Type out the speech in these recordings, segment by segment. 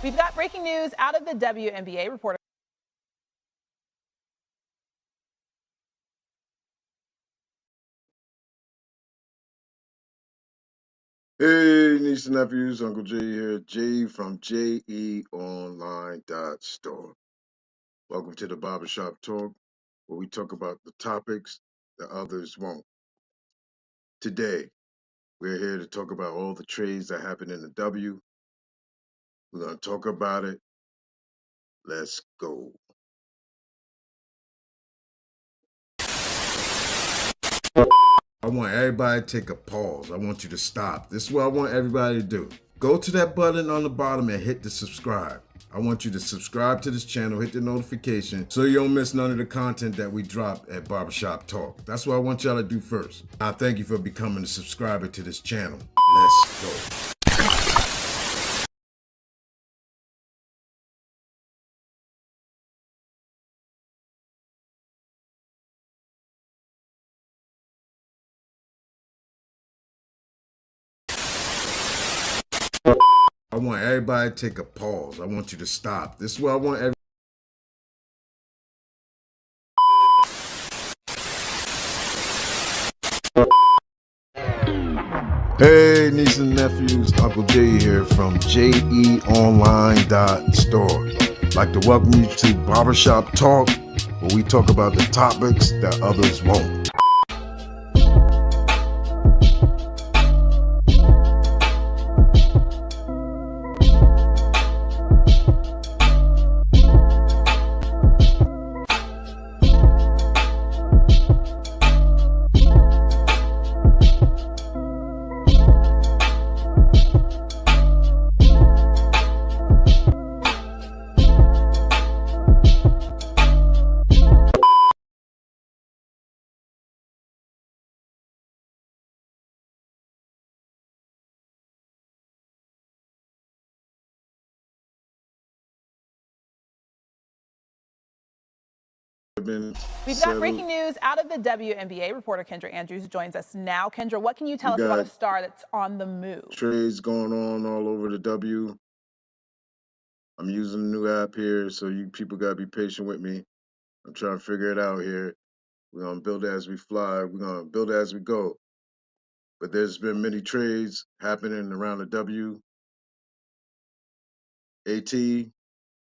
We've got breaking news out of the WNBA. Reporter Hey, niece and nephews, Uncle Jay here. Jay from JEOnline.store. Welcome to the Barbershop Talk, where we talk about the topics that others won't. Today, we're here to talk about all the trades that happened in the W. We're going to talk about it. Let's go. I want everybody to take a pause. I want you to stop. This is what I want everybody to do. Go to that button on the bottom and hit the subscribe. I want you to subscribe to this channel, hit the notification so you don't miss none of the content that we drop at Barbershop Talk. That's what I want y'all to do first. I thank you for becoming a subscriber to this channel. Let's go. I want everybody to take a pause. I want you to stop. This is what I want everybody. Hey, niece and nephews, Uncle Jay here from JEOnline.store. I'd like to welcome you to Barbershop Talk, where we talk about the topics that others won't. We've got breaking news out of the WNBA. Reporter Kendra Andrews joins us now. Kendra, what can you tell us about a star that's on the move? Trades going on all over the W. I'm using a new app here, so you people gotta be patient with me. I'm trying to figure it out here. We're gonna build it as we fly. We're gonna build it as we go. But there's been many trades happening around the W. AT,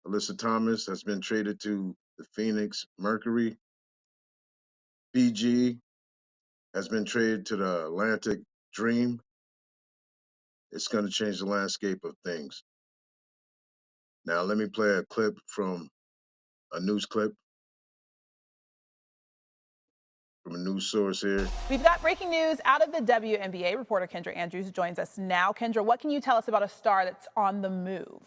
Alyssa Thomas, has been traded to the Phoenix Mercury. BG has been traded to the Atlantic Dream. It's going to change the landscape of things. Now, let me play a clip from a news clip from a news source here. We've got breaking news out of the WNBA. Reporter Kendra Andrews joins us now. Kendra, what can you tell us about a star that's on the move?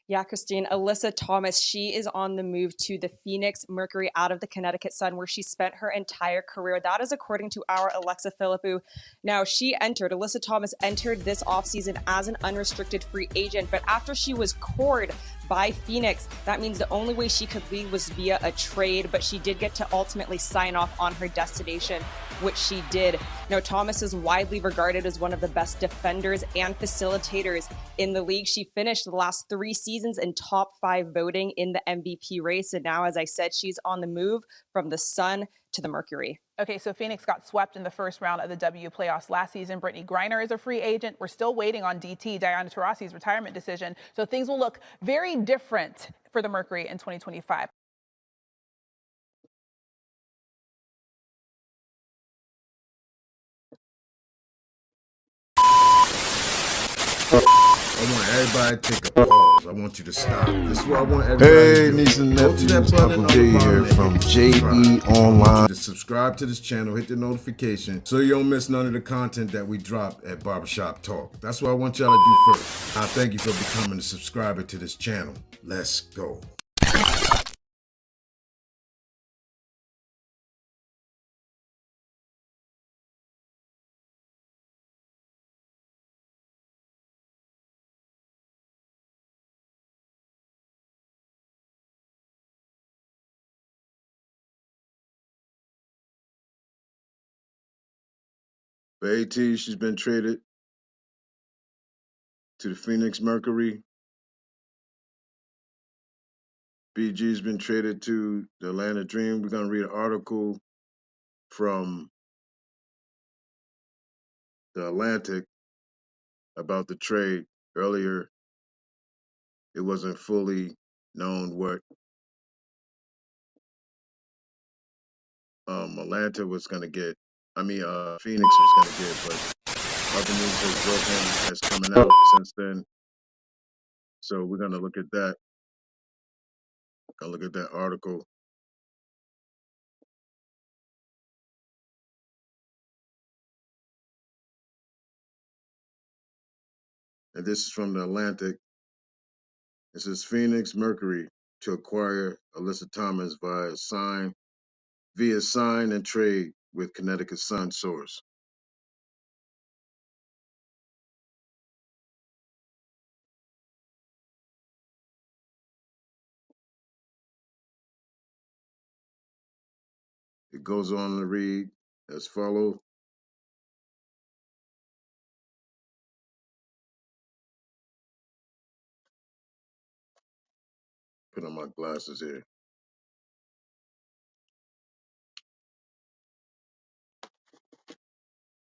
Yeah, Christine, Alyssa Thomas, she is on the move to the Phoenix Mercury out of the Connecticut Sun, where she spent her entire career. That is according to our Alexa Philippou. Now, Alyssa Thomas entered this offseason as an unrestricted free agent, but after she was cored by Phoenix, that means the only way she could leave was via a trade, but she did get to ultimately sign off on her destination, which she did. Now, Thomas is widely regarded as one of the best defenders and facilitators in the league. She finished the last 3 seasons in top 5 voting in the MVP race, and now, as I said, she's on the move from the Sun to the Mercury. Okay, so Phoenix got swept in the first round of the W playoffs last season. Brittney Griner is a free agent. We're still waiting on DT, Diana Taurasi's retirement decision. So things will look very different for the Mercury in 2025. I want everybody to take a pause. I want you to stop. This is what I want everybody to do. Niece and nephews, Uncle Jay here from JE Online. To subscribe to this channel, hit the notification so you don't miss none of the content that we drop at Barbershop Talk. That's what I want y'all to do first. I thank you for becoming a subscriber to this channel. Let's go. For AT, she's been traded to the Phoenix Mercury. BG's been traded to the Atlanta Dream. We're going to read an article from the Atlantic about the trade. Earlier, it wasn't fully known what Atlanta was going to get. Phoenix was going to get, but other news has coming out since then. So we're going to look at that. Gonna look at that article. And this is from the Atlantic. It says Phoenix Mercury to acquire Alyssa Thomas via sign and trade with Connecticut Sun source. It goes on to read as follows. Put on my glasses here.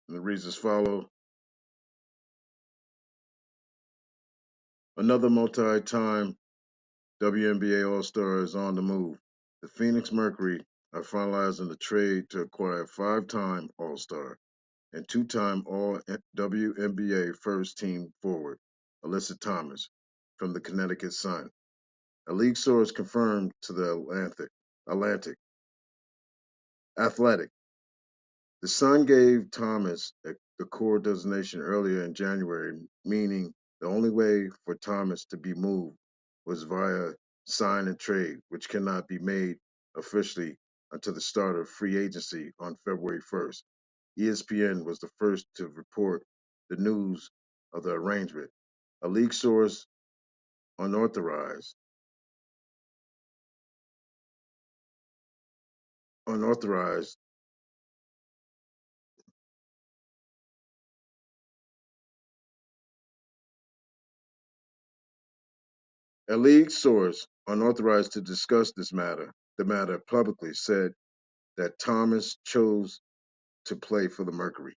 And it reads as follows. Another multi-time WNBA All-Star is on the move. The Phoenix Mercury are finalizing the trade to acquire five-time All-Star and two-time All-WNBA first-team forward, Alyssa Thomas, from the Connecticut Sun. A league source confirmed to the Athletic. The Sun gave Thomas the core designation earlier in January, meaning the only way for Thomas to be moved was via sign and trade, which cannot be made officially until the start of free agency on February 1st. ESPN was the first to report the news of the arrangement. A league source unauthorized A league source, unauthorized to discuss the matter publicly, said that Thomas chose to play for the Mercury.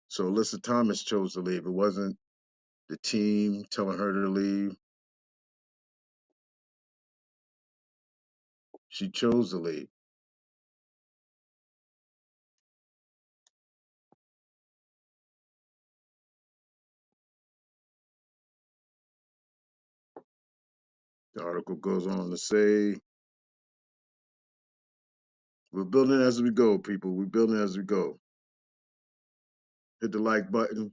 So Alyssa Thomas chose to leave. It wasn't the team telling her to leave. She chose to leave. The article goes on to say, we're building as we go, people. We're building as we go. Hit the like button.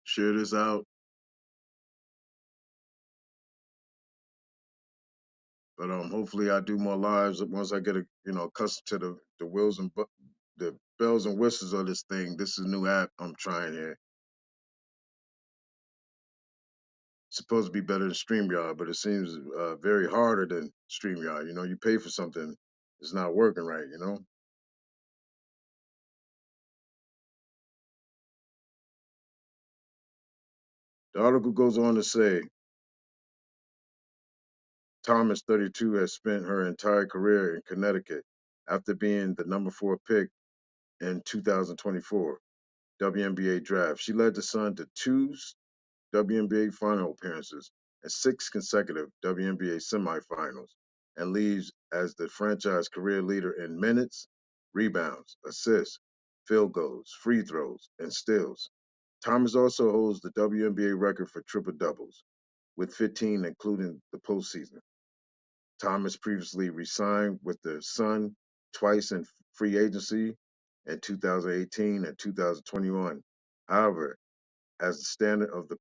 Share this out. But hopefully I do more lives once I get accustomed to the wheels and the bells and whistles of this thing. This is a new app I'm trying here. It's supposed to be better than StreamYard, but it seems very harder than StreamYard. You pay for something, it's not working right. The article goes on to say, Thomas, 32, has spent her entire career in Connecticut after being the number 4 pick in 2024 WNBA draft. She led the Sun to 2 WNBA final appearances and 6 consecutive WNBA semifinals, and leaves as the franchise career leader in minutes, rebounds, assists, field goals, free throws, and steals. Thomas also holds the WNBA record for triple doubles, with 15 including the postseason. Thomas previously re-signed with the Sun twice in free agency in 2018 and 2021. However, as the standard of the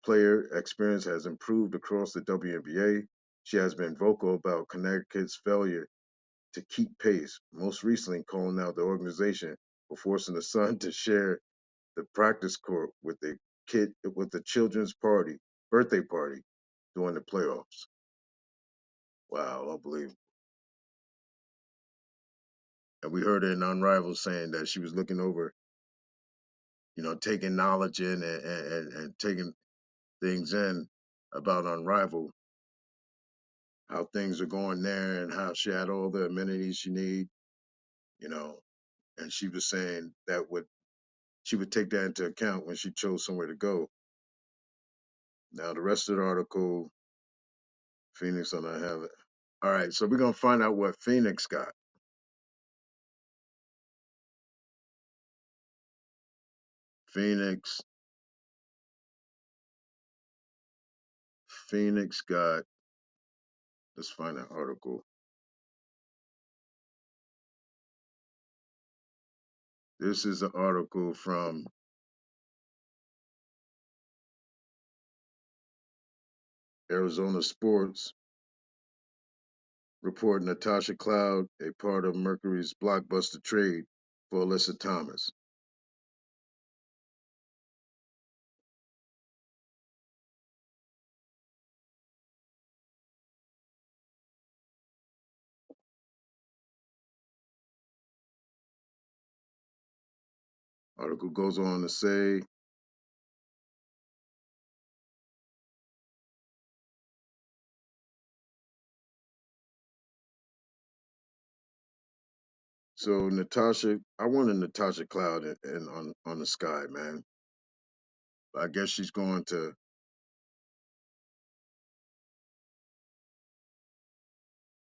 player experience has improved across the WNBA, she has been vocal about Connecticut's failure to keep pace, most recently calling out the organization for forcing the Sun to share the practice court with the children's birthday party during the playoffs. Wow, unbelievable. And we heard her in Unrivaled saying that she was looking over, taking knowledge in and taking things in about Unrivaled, how things are going there and how she had all the amenities she need, you know. And she was saying that she would take that into account when she chose somewhere to go. Now the rest of the article, Phoenix on I have it. All right, so we're gonna find out what Phoenix got. Phoenix got, let's find that article. This is an article from Arizona Sports, report Natasha Cloud, a part of Mercury's blockbuster trade for Alyssa Thomas. Article goes on to say, so Natasha, I wanted Natasha Cloud on the Sky, man. I guess she's going to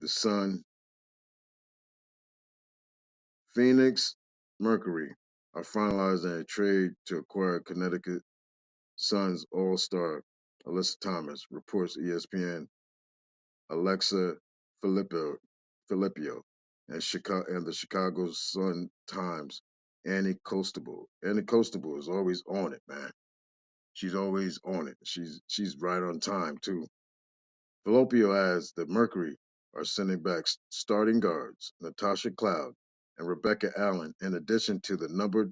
the Sun. Phoenix, Mercury are finalizing a trade to acquire Connecticut Sun's All-Star Alyssa Thomas, reports ESPN. Alexa Filippo and the Chicago Sun-Times. Annie Costable. Annie Costable is always on it, man. She's always on it. She's right on time too. Filippo adds that Mercury are sending back starting guards Natasha Cloud and Rebecca Allen, in addition to the number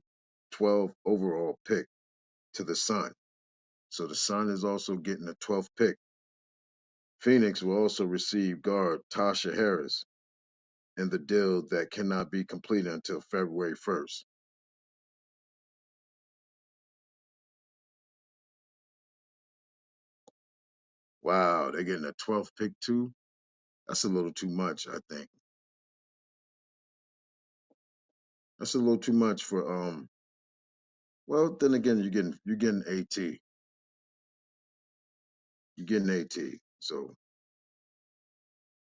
12 overall pick to the Sun. So the Sun is also getting the 12th pick. Phoenix will also receive guard Tasha Harris in the deal that cannot be completed until February 1st. Wow, they're getting a 12th pick too? That's a little too much, I think. That's a little too much for well, then again you're getting AT. You're getting AT. So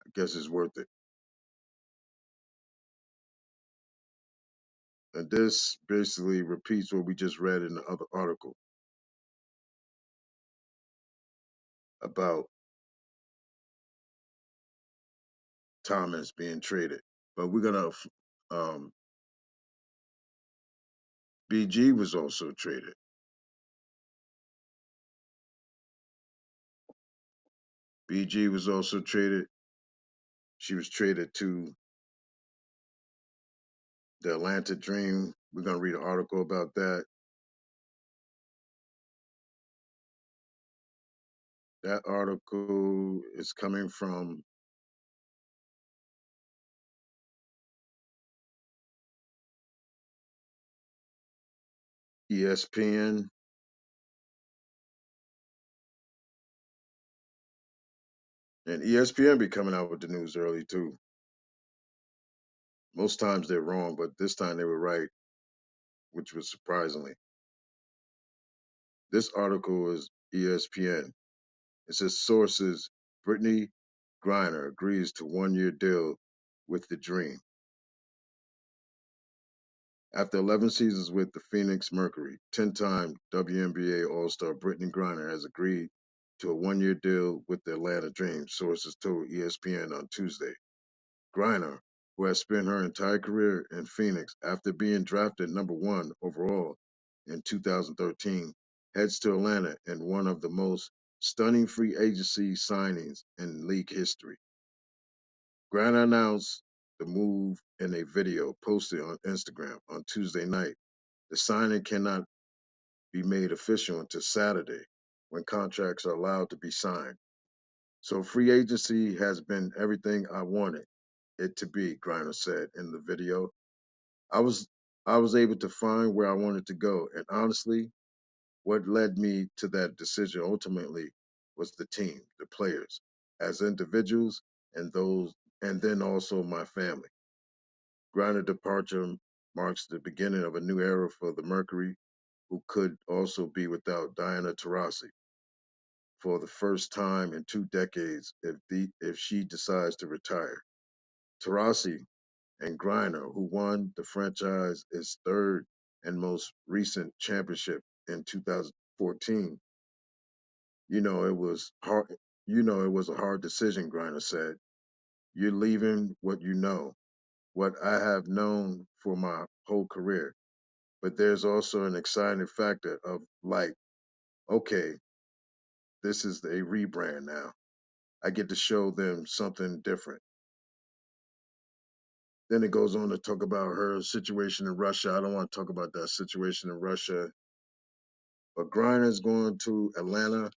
I guess it's worth it. And this basically repeats what we just read in the other article about Thomas being traded. But we're gonna BG was also traded. BG was also traded. She was traded to the Atlanta Dream. We're gonna read an article about that. That article is coming from ESPN. And ESPN be coming out with the news early too. Most times they're wrong, but this time they were right, which was surprisingly. This article is ESPN. It says sources Brittney Griner agrees to 1-year deal with the Dream. After 11 seasons with the Phoenix Mercury, 10-time WNBA All-Star Brittney Griner has agreed to a 1-year deal with the Atlanta Dream, sources told ESPN on Tuesday. Griner, who has spent her entire career in Phoenix after being drafted number 1 overall in 2013, heads to Atlanta in one of the most stunning free agency signings in league history. Griner announced the move in a video posted on Instagram on Tuesday night. The signing cannot be made official until Saturday, when contracts are allowed to be signed. So free agency has been everything I wanted it to be, Griner said in the video. I was I was able to find where I wanted to go, and honestly, what led me to that decision ultimately was the team, the players, as individuals, and then also my family. Griner departure marks the beginning of a new era for the Mercury, who could also be without Diana Taurasi for the first time in 2 decades if she decides to retire. Taurasi and Griner, who won the franchise's third and most recent championship in 2014. It was hard. It was a hard decision, Griner said. You're leaving what you know, what I have known for my whole career. But there's also an exciting factor of like, okay, this is a rebrand now. I get to show them something different. Then it goes on to talk about her situation in Russia. I don't want to talk about that situation in Russia. But Griner's going to Atlanta,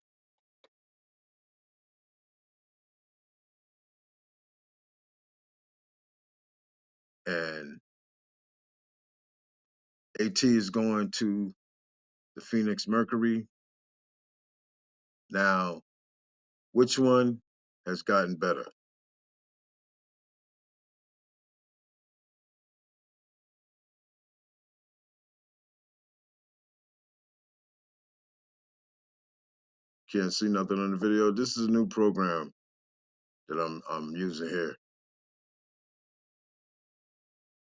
and AT is going to the Phoenix Mercury. Now, which one has gotten better? Can't see nothing on the video. This is a new program that I'm using here.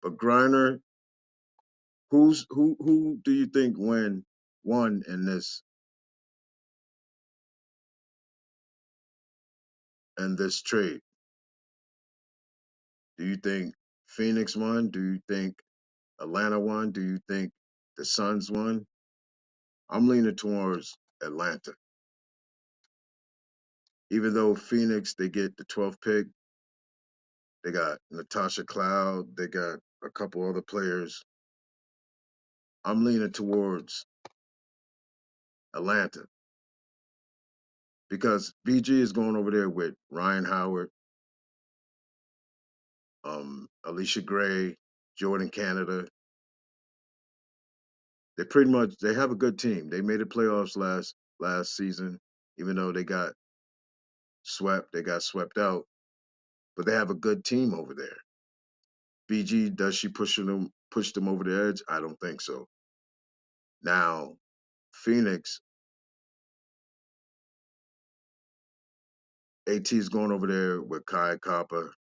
But Griner, who do you think won in this trade? Do you think Phoenix won? Do you think Atlanta won? Do you think the Suns won? I'm leaning towards Atlanta. Even though Phoenix, they get the 12th pick, they got Natasha Cloud, they got a couple other players. I'm leaning towards Atlanta because BG is going over there with Ryan Howard, Alicia Gray, Jordan Canada. They have a good team. They made the playoffs last season, even though they got swept out, but they have a good team over there. BG, does she push them over the edge? I don't think so. Now, Phoenix, AT is going over there with Kai Copper.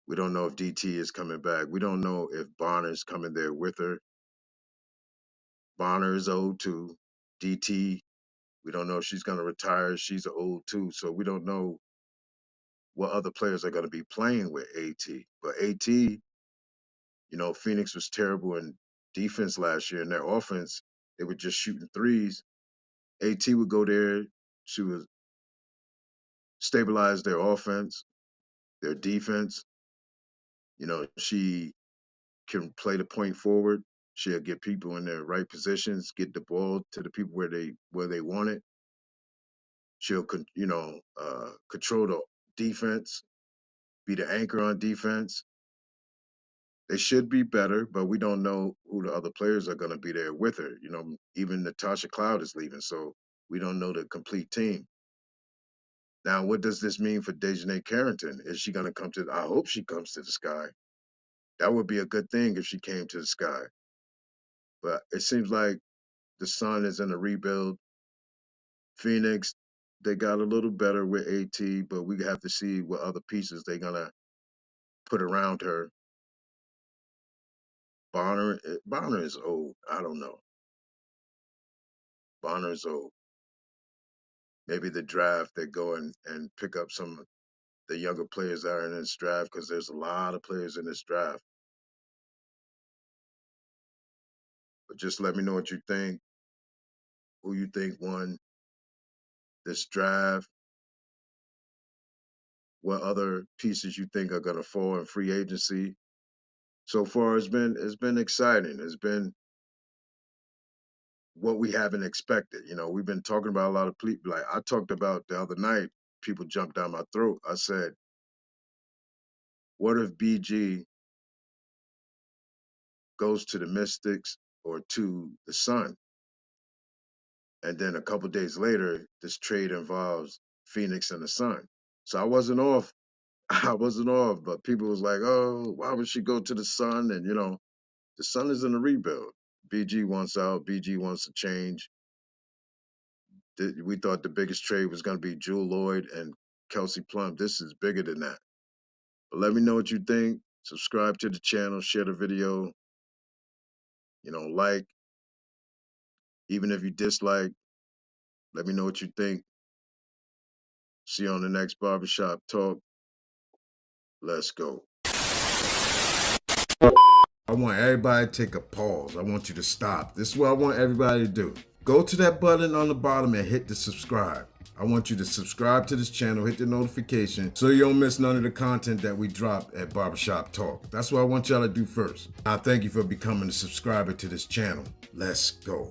We don't know if DT is coming back. We don't know if Bonner's coming there with her. Bonner is old too. DT, we don't know if she's going to retire. She's old too. So we don't know what other players are going to be playing with AT. But AT, Phoenix was terrible in defense last year. In their offense, they were just shooting threes. AT would go there. She would stabilize their offense, their defense. She can play the point forward. She'll get people in their right positions, get the ball to the people where they want it. She'll control the defense, be the anchor on defense. They should be better, but we don't know who the other players are going to be there with her. Even Natasha Cloud is leaving, so we don't know the complete team. Now, what does this mean for Dejanay Carrington? Is she going to come to? I hope she comes to the Sky. That would be a good thing if she came to the Sky. But it seems like the Sun is in a rebuild. Phoenix, they got a little better with AT, but we have to see what other pieces they're gonna put around her. Bonner is old. I don't know. Bonner is old. Maybe the draft they go and pick up some of the younger players that are in this draft because there's a lot of players in this draft. But just let me know what you think. Who you think won this draft? What other pieces you think are gonna fall in free agency? So far, it's been exciting. It's been what we haven't expected. We've been talking about a lot of people. Like I talked about the other night, people jumped down my throat. I said, "What if BG goes to the Mystics or to the Sun. And then a couple days later, this trade involves Phoenix and the Sun. So I wasn't off. I wasn't off, but people was like, oh, why would she go to the Sun? And, the Sun is in a rebuild. BG wants out. BG wants to change. We thought the biggest trade was going to be Jewel Lloyd and Kelsey Plum. This is bigger than that. But let me know what you think. Subscribe to the channel. Share the video. Like. Even if you dislike, let me know what you think. See you on the next Barbershop Talk. Let's go. I want everybody to take a pause. I want you to stop. This is what I want everybody to do. Go to that button on the bottom and hit the subscribe. I want you to subscribe to this channel, hit the notification so you don't miss none of the content that we drop at Barbershop Talk. That's what I want y'all to do first. I thank you for becoming a subscriber to this channel. Let's go.